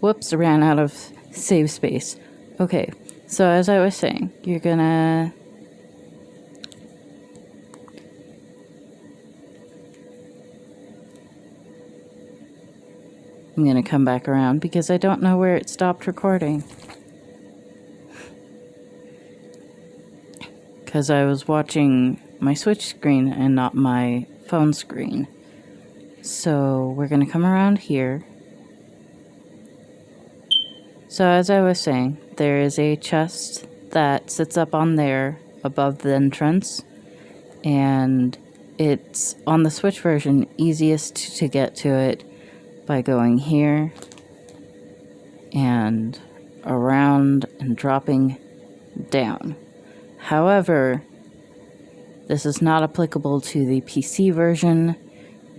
Whoops, ran out of save space. Okay, so as I was saying, you're gonna... I'm gonna come back around because I don't know where it stopped recording. Because I was watching my Switch screen and not my phone screen. So we're gonna come around here. So as I was saying, there is a chest that sits up on there above the entrance, and it's on the Switch version easiest to get to it by going here and around and dropping down. However, this is not applicable to the PC version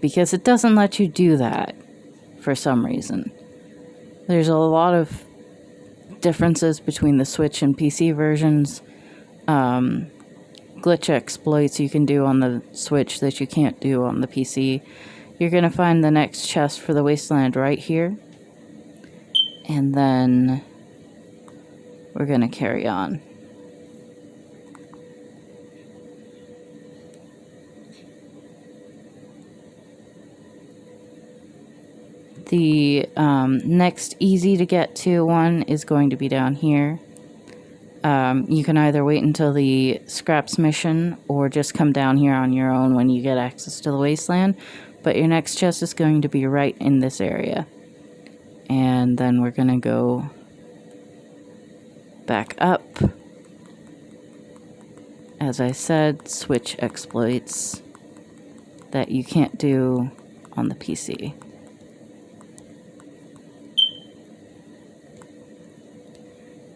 because it doesn't let you do that for some reason. There's a lot of differences between the Switch and PC versions. Glitch exploits you can do on the Switch that you can't do on the PC. You're going to find the next chest for the Wasteland right here. And then we're going to carry on. The next easy to get to one is going to be down here. You can either wait until the scraps mission or just come down here on your own when you get access to the Wasteland. But your next chest is going to be right in this area. And then we're going to go back up. As I said, Switch exploits that you can't do on the PC.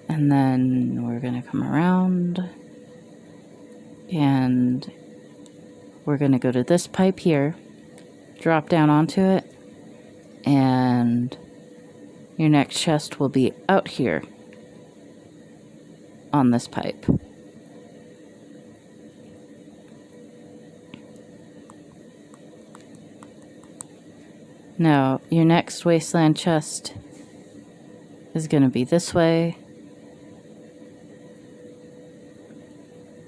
And then we're going to come around and we're going to go to this pipe here, drop down onto it, and your next chest will be out here on this pipe. Now, your next Wasteland chest is going to be this way,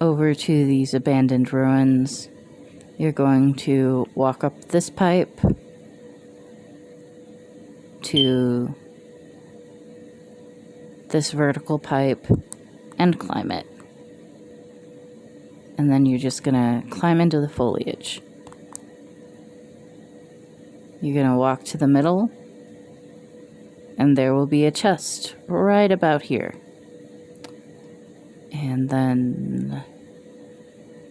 over to these abandoned ruins. You're going to walk up this pipe to this vertical pipe and climb it. And then you're just gonna climb into the foliage. You're gonna walk to the middle, and there will be a chest right about here. And then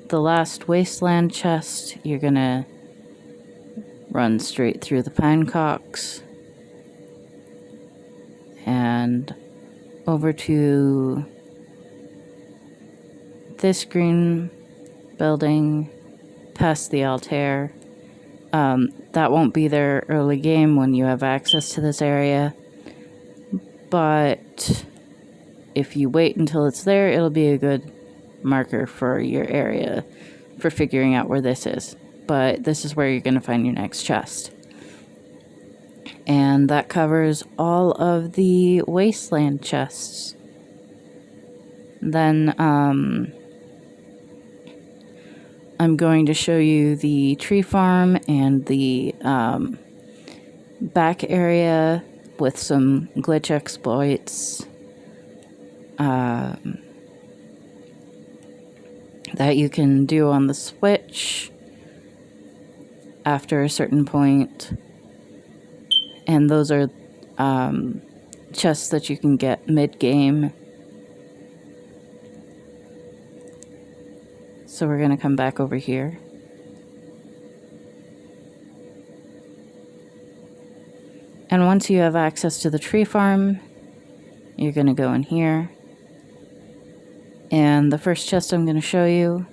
the last Wasteland chest, you're gonna run straight through the pine cocks and over to this green building past the altar. That won't be there early game when you have access to this area, but if you wait until it's there, it'll be a good marker for your area for figuring out where this is. But this is where you're going to find your next chest. And that covers all of the Wasteland chests. Then I'm going to show you the tree farm and the back area with some glitch exploits that you can do on the Switch after a certain point. And those are chests that you can get mid-game. So we're going to come back over here. And once you have access to the tree farm, you're going to go in here. And the first chest I'm going to show you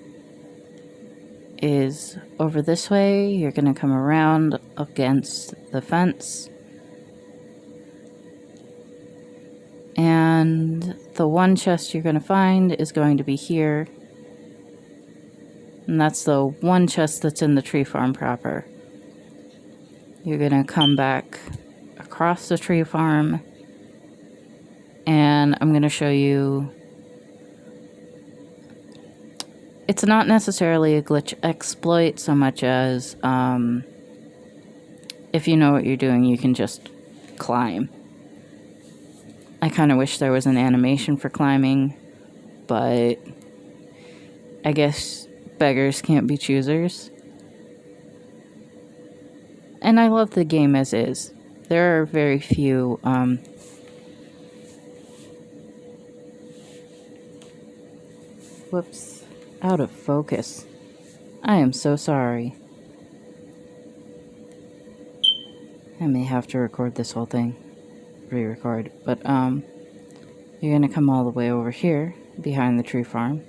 is over this way. You're going to come around against the fence. And the one chest you're going to find is going to be here. And that's the one chest that's in the tree farm proper. You're going to come back across the tree farm and I'm going to show you. It's not necessarily a glitch exploit so much as if you know what you're doing, you can just climb. I kind of wish there was an animation for climbing, but I guess beggars can't be choosers. And I love the game as is. There are very few whoops, out of focus. I am so sorry. I may have to record this whole thing. Re-record. But you're gonna come all the way over here behind the tree farm.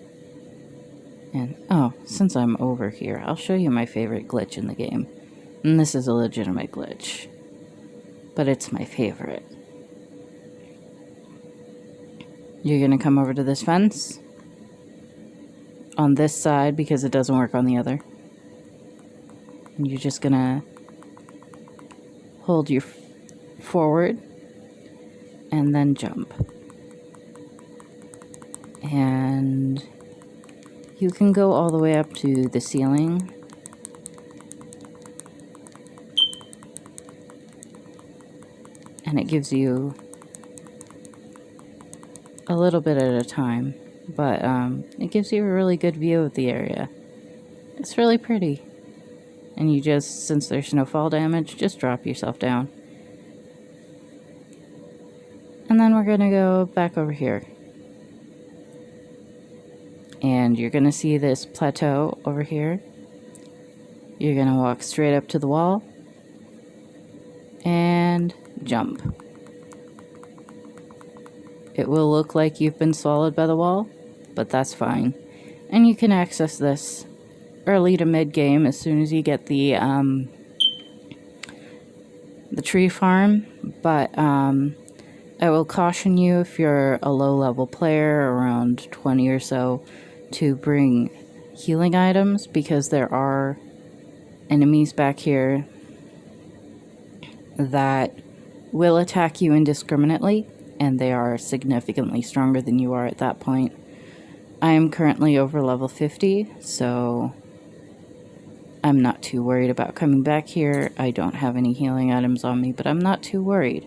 And oh, since I'm over here, I'll show you my favorite glitch in the game. And this is a legitimate glitch, but it's my favorite. You're gonna come over to this fence on this side because it doesn't work on the other. And you're just gonna hold your forward and then jump. And you can go all the way up to the ceiling. And it gives you a little bit at a time, but it gives you a really good view of the area. It's really pretty. And you just, since there's no fall damage, just drop yourself down. And then we're gonna go back over here. And you're gonna see this plateau over here. You're gonna walk straight up to the wall and jump. It will look like you've been swallowed by the wall, but that's fine. And you can access this early to mid game as soon as you get the tree farm, but I will caution you if you're a low level player, around 20 or so, to bring healing items because there are enemies back here that will attack you indiscriminately, and they are significantly stronger than you are at that point. I am currently over level 50, so I'm not too worried about coming back here. I don't have any healing items on me, but I'm not too worried.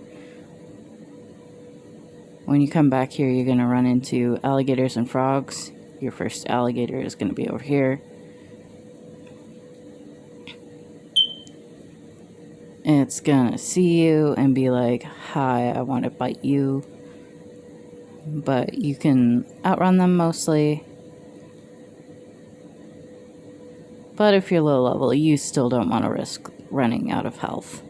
When you come back here, you're going to run into alligators and frogs. Your first alligator is going to be over here. It's going to see you and be like, "Hi, I want to bite you." But you can outrun them mostly. But if you're low level, you still don't want to risk running out of health.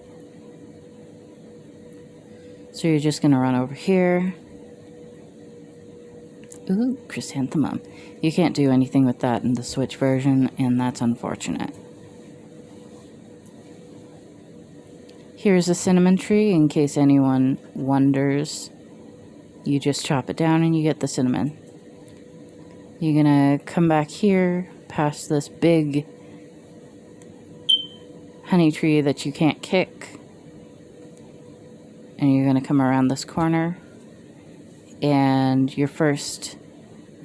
So you're just going to run over here. Ooh, chrysanthemum. You can't do anything with that in the Switch version, and that's unfortunate. Here's a cinnamon tree, in case anyone wonders. You just chop it down and you get the cinnamon. You're gonna come back here, past this big honey tree that you can't kick. And you're gonna come around this corner. And your first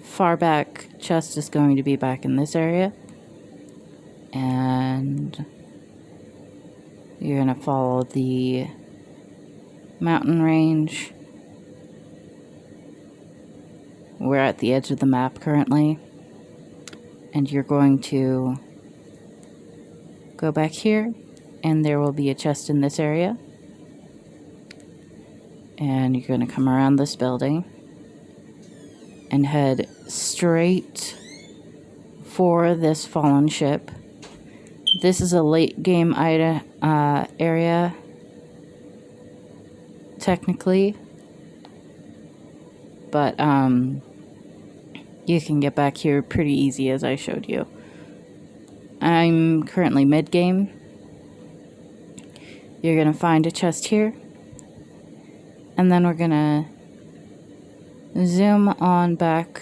far back chest is going to be back in this area. And you're going to follow the mountain range. We're at the edge of the map currently. And you're going to go back here, and there will be a chest in this area. And you're going to come around this building and head straight for this fallen ship. This is a late game area, technically, but you can get back here pretty easy, as I showed you. I'm currently mid game. You're gonna find a chest here, and then we're gonna zoom on back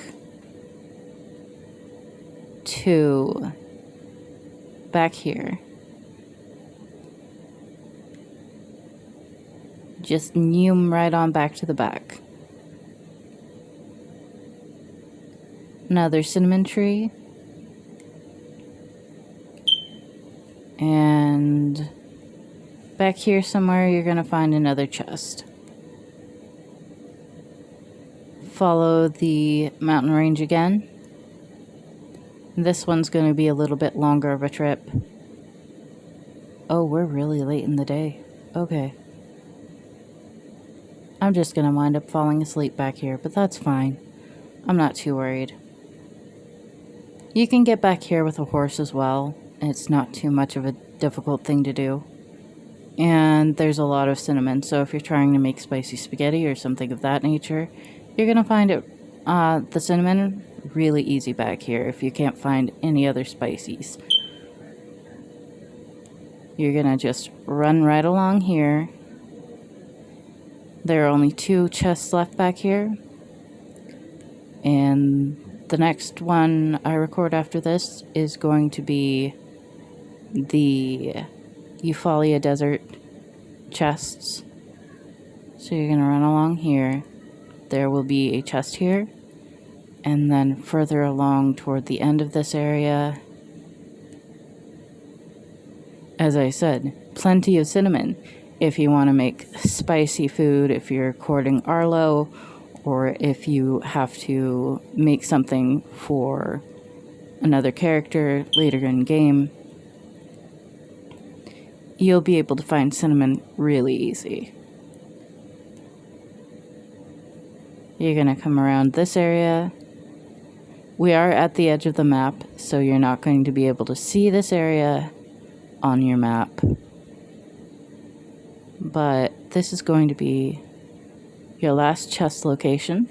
to back here. Just zoom right on back to the back. another cinnamon tree, and back here somewhere you're going to find another chest. Follow the mountain range again. This one's going to be a little bit longer of a trip. Oh, we're really late in the day. Okay. I'm just going to wind up falling asleep back here, but that's fine. I'm not too worried. You can get back here with a horse as well. It's not too much of a difficult thing to do. And there's a lot of cinnamon, so if you're trying to make spicy spaghetti or something of that nature, you're going to find it, the cinnamon really easy back here if you can't find any other spices. You're going to just run right along here. There are only 2 chests left back here. And the next one I record after this is going to be the Euphalia Desert chests. So you're going to run along here. There will be a chest here. And then further along toward the end of this area, as I said, plenty of cinnamon. If you want to make spicy food, if you're courting Arlo, or if you have to make something for another character later in game, you'll be able to find cinnamon really easy. You're going to come around this area. We are at the edge of the map, so you're not going to be able to see this area on your map. But this is going to be your last chest location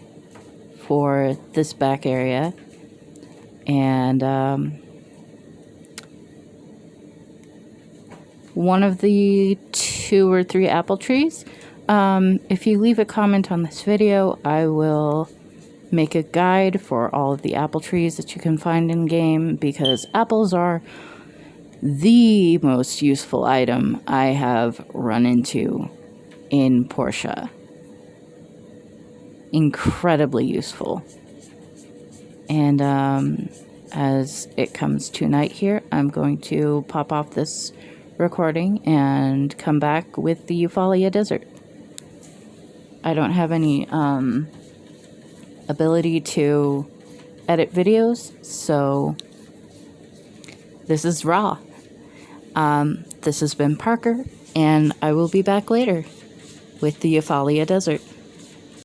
for this back area. And one of the 2 or 3 apple trees. If you leave a comment on this video, I will make a guide for all of the apple trees that you can find in game, because apples are the most useful item I have run into in Portia. Incredibly useful. And as it comes to night here, I'm going to pop off this recording and come back with the Euphalia Desert. I don't have any ability to edit videos, so this is raw. This has been Parker, and I will be back later with the Euphalia Desert.